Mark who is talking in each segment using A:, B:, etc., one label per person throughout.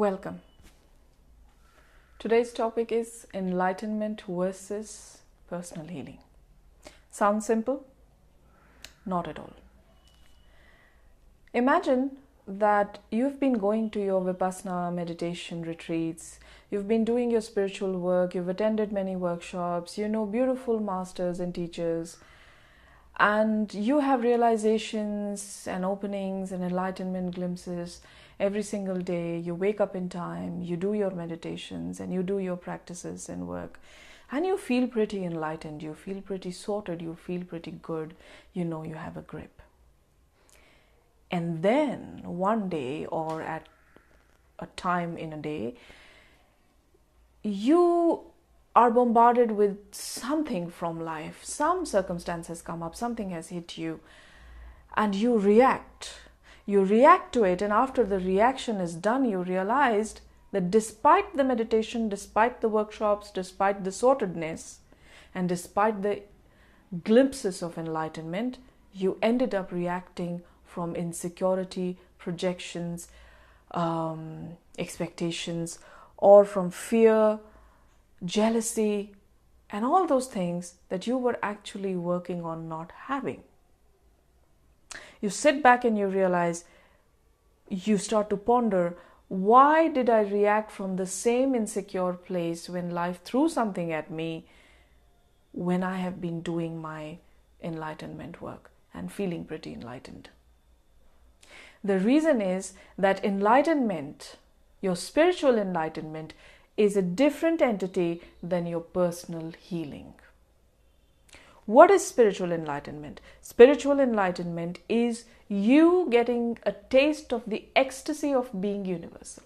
A: Welcome. Today's topic is enlightenment versus personal healing. Sounds simple? Not at all. Imagine that you've been going to your Vipassana meditation retreats, you've been doing your spiritual work, you've attended many workshops, you know beautiful masters and teachers, and you have realizations and openings and enlightenment glimpses every single day. You wake up in time, you do your meditations and you do your practices and work, and you feel pretty enlightened, you feel pretty sorted, you feel pretty good, you know you have a grip. And then one day, or at a time in a day, you are bombarded with something from life. Some circumstance has come up, something has hit you, and you react. You react to it, and after the reaction is done, you realized that despite the meditation, despite the workshops, despite the sortedness, and despite the glimpses of enlightenment, you ended up reacting from insecurity, projections, expectations, or from fear, jealousy, and all those things that you were actually working on not having. You sit back and you realize, you start to ponder, why did I react from the same insecure place when life threw something at me when I have been doing my enlightenment work and feeling pretty enlightened? The reason is that enlightenment, your spiritual enlightenment, is a different entity than your personal healing. What is spiritual enlightenment? Spiritual enlightenment is you getting a taste of the ecstasy of being universal.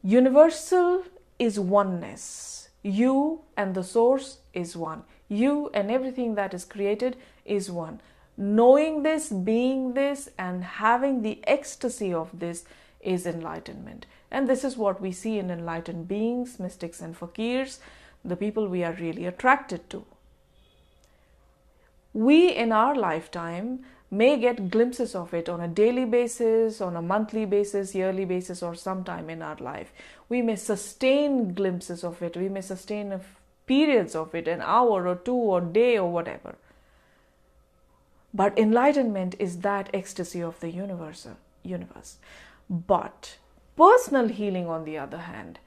A: Universal is oneness. You and the source is one. You and everything that is created is one. Knowing this, being this, and having the ecstasy of this is enlightenment. And this is what we see in enlightened beings, mystics and fakirs, the people we are really attracted to. We in our lifetime may get glimpses of it on a daily basis, on a monthly basis, yearly basis, or sometime in our life. We may sustain glimpses of it, we may sustain periods of it, an hour or two or day or whatever. But enlightenment is that ecstasy of the universe. But personal healing, on the other hand,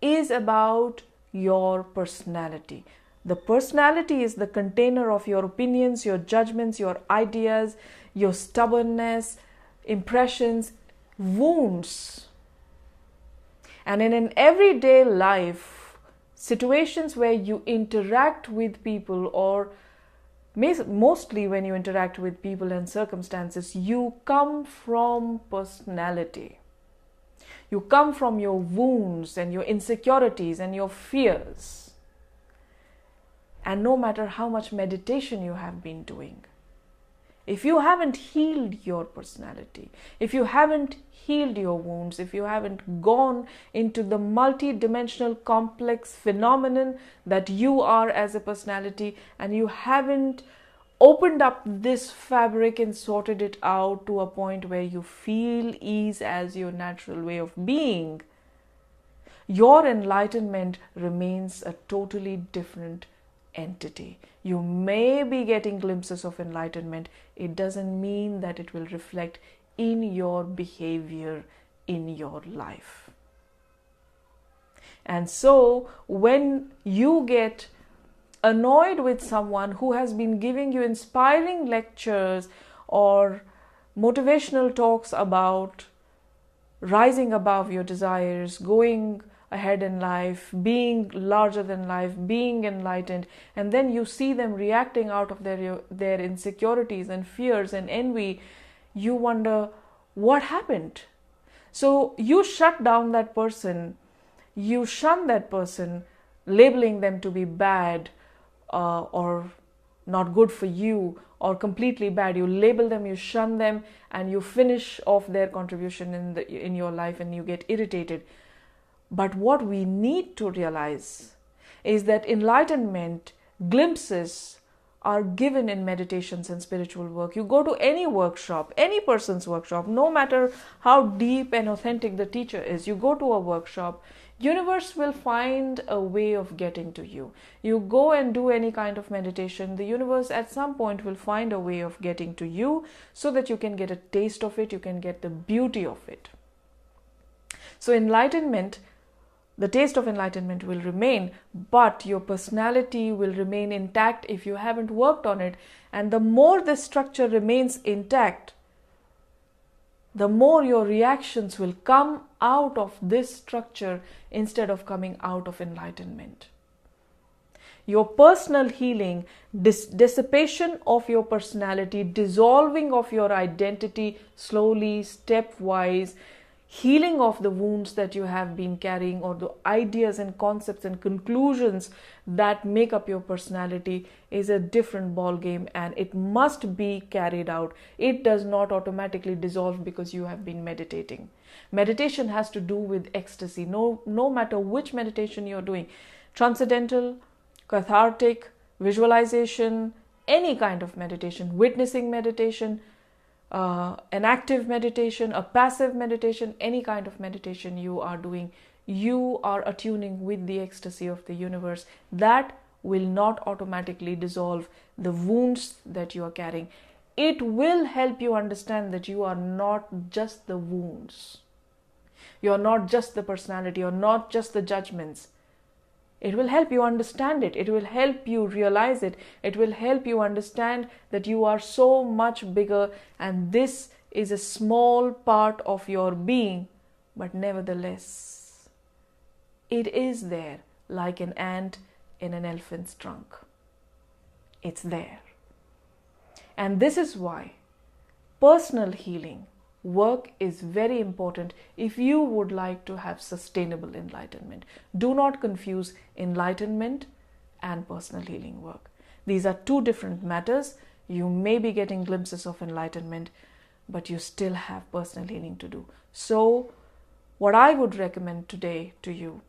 A: is about your personality. The personality is the container of your opinions, your judgments, your ideas, your stubbornness, impressions, wounds. And in an everyday life, situations where you interact with people, or mostly when you interact with people and circumstances, you come from personality. You come from your wounds and your insecurities and your fears. And no matter how much meditation you have been doing, if you haven't healed your personality, if you haven't healed your wounds, if you haven't gone into the multi-dimensional complex phenomenon that you are as a personality, and you haven't opened up this fabric and sorted it out to a point where you feel ease as your natural way of being, your enlightenment remains a totally different entity. You may be getting glimpses of enlightenment. It doesn't mean that it will reflect in your behavior in your life. And so when you get annoyed with someone who has been giving you inspiring lectures or motivational talks about rising above your desires, going ahead in life, being larger than life, being enlightened, and then you see them reacting out of their insecurities and fears and envy, you wonder, what happened? So you shut down that person, you shun that person, labeling them to be bad, or not good for you, or completely bad. You label them, you shun them, and you finish off their contribution in your life, and you get irritated. But what we need to realize is that enlightenment glimpses are given in meditations and spiritual work. You go to any workshop, any person's workshop, no matter how deep and authentic the teacher is, you go to a workshop, universe will find a way of getting to you. You go and do any kind of meditation, the universe at some point will find a way of getting to you so that you can get a taste of it, you can get the beauty of it. So enlightenment, the taste of enlightenment will remain, but your personality will remain intact if you haven't worked on it. And the more this structure remains intact, the more your reactions will come out of this structure instead of coming out of enlightenment. Your personal healing, dissipation of your personality, dissolving of your identity slowly, stepwise, healing of the wounds that you have been carrying, or the ideas and concepts and conclusions that make up your personality, is a different ball game, and it must be carried out. It does not automatically dissolve because you have been meditating. Meditation has to do with ecstasy. No matter which meditation you're doing, transcendental, cathartic, visualization, any kind of meditation, witnessing meditation, an active meditation, a passive meditation, any kind of meditation you are doing, you are attuning with the ecstasy of the universe. That will not automatically dissolve the wounds that you are carrying. It will help you understand that you are not just the wounds. You are not just the personality, or not just the judgments. It will help you understand it. It will help you realize it. It will help you understand that you are so much bigger and this is a small part of your being. But nevertheless, it is there like an ant in an elephant's trunk. It's there. And this is why personal healing work is very important if you would like to have sustainable enlightenment. Do not confuse enlightenment and personal healing work. These are two different matters. You may be getting glimpses of enlightenment, but you still have personal healing to do. So, what I would recommend today to you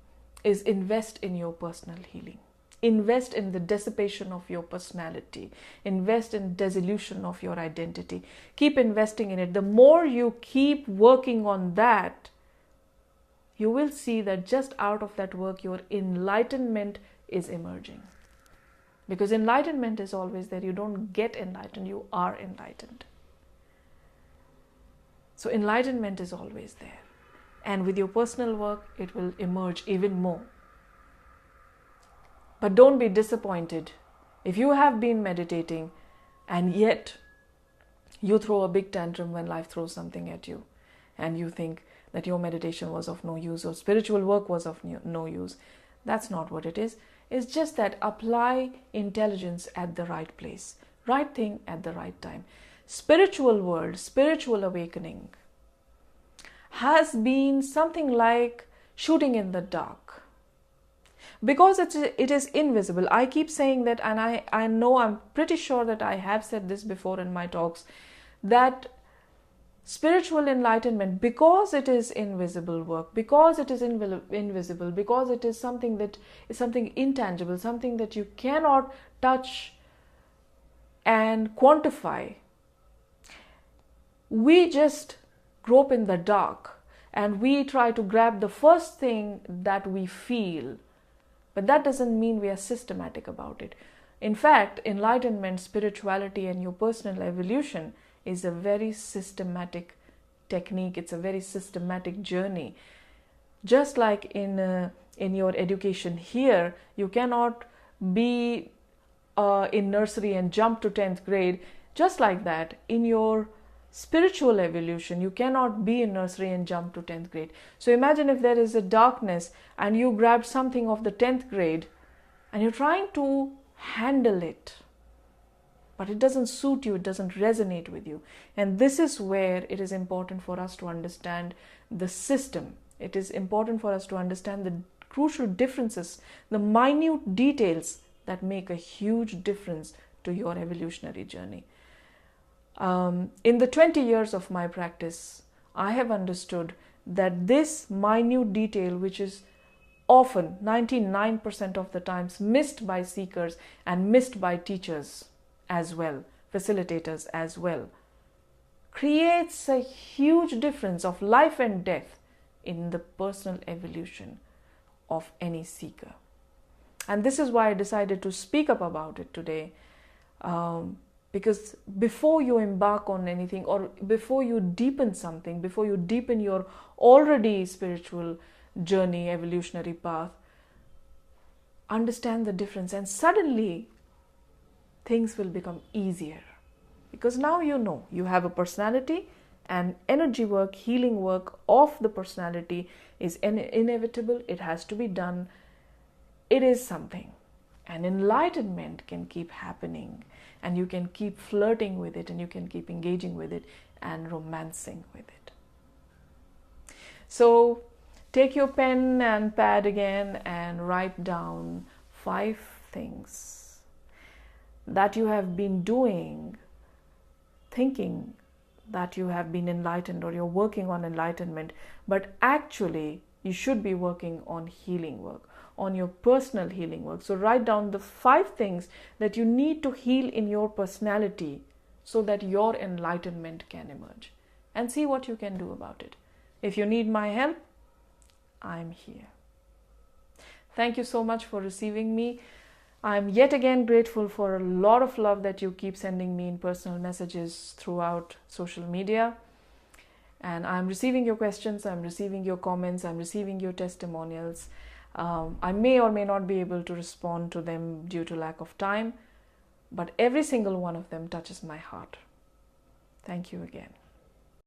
A: is invest in your personal healing. Invest in the dissipation of your personality. Invest in dissolution of your identity. Keep investing in it. The more you keep working on that, you will see that just out of that work, your enlightenment is emerging. Because enlightenment is always there. You don't get enlightened, you are enlightened. So enlightenment is always there. And with your personal work, it will emerge even more. But don't be disappointed if you have been meditating and yet you throw a big tantrum when life throws something at you and you think that your meditation was of no use or spiritual work was of no use. That's not what it is. It's just that apply intelligence at the right place, right thing at the right time. Spiritual world, spiritual awakening has been something like shooting in the dark. Because it is invisible. I keep saying that, and I know, I'm pretty sure that I have said this before in my talks, that spiritual enlightenment, because it is invisible work, because it is invisible, because it is something that is something intangible, something that you cannot touch and quantify, we just grope in the dark and we try to grab the first thing that we feel. But that doesn't mean we are systematic about it. In fact, enlightenment, spirituality, and your personal evolution is a very systematic technique. It's a very systematic journey. Just like in your education here, you cannot be in nursery and jump to 10th grade. Just like that, in your spiritual evolution, you cannot be in nursery and jump to 10th grade. So imagine if there is a darkness and you grab something of the 10th grade and you're trying to handle it, but it doesn't suit you, it doesn't resonate with you. And this is where it is important for us to understand the system. It is important for us to understand the crucial differences, the minute details that make a huge difference to your evolutionary journey. In the 20 years of my practice, I have understood that this minute detail, which is often 99% of the times missed by seekers and missed by teachers, as well, facilitators as well, creates a huge difference of life and death in the personal evolution of any seeker. And this is why I decided to speak up about it today, because before you embark on anything, or before you deepen something, before you deepen your already spiritual journey, evolutionary path, understand the difference, and suddenly things will become easier. Because now you know you have a personality, and energy work, healing work of the personality is inevitable. It has to be done. It is something. And enlightenment can keep happening, and you can keep flirting with it, and you can keep engaging with it and romancing with it. So take your pen and pad again and write down 5 things that you have been doing, thinking that you have been enlightened or you're working on enlightenment, but actually you should be working on healing work, on your personal healing work. So write down the 5 things that you need to heal in your personality so that your enlightenment can emerge, and see what you can do about it. If you need my help, I'm here. Thank you so much for receiving me. I'm yet again grateful for a lot of love that you keep sending me in personal messages throughout social media. And I'm receiving your questions, I'm receiving your comments, I'm receiving your testimonials. I may or may not be able to respond to them due to lack of time, but every single one of them touches my heart. Thank you again.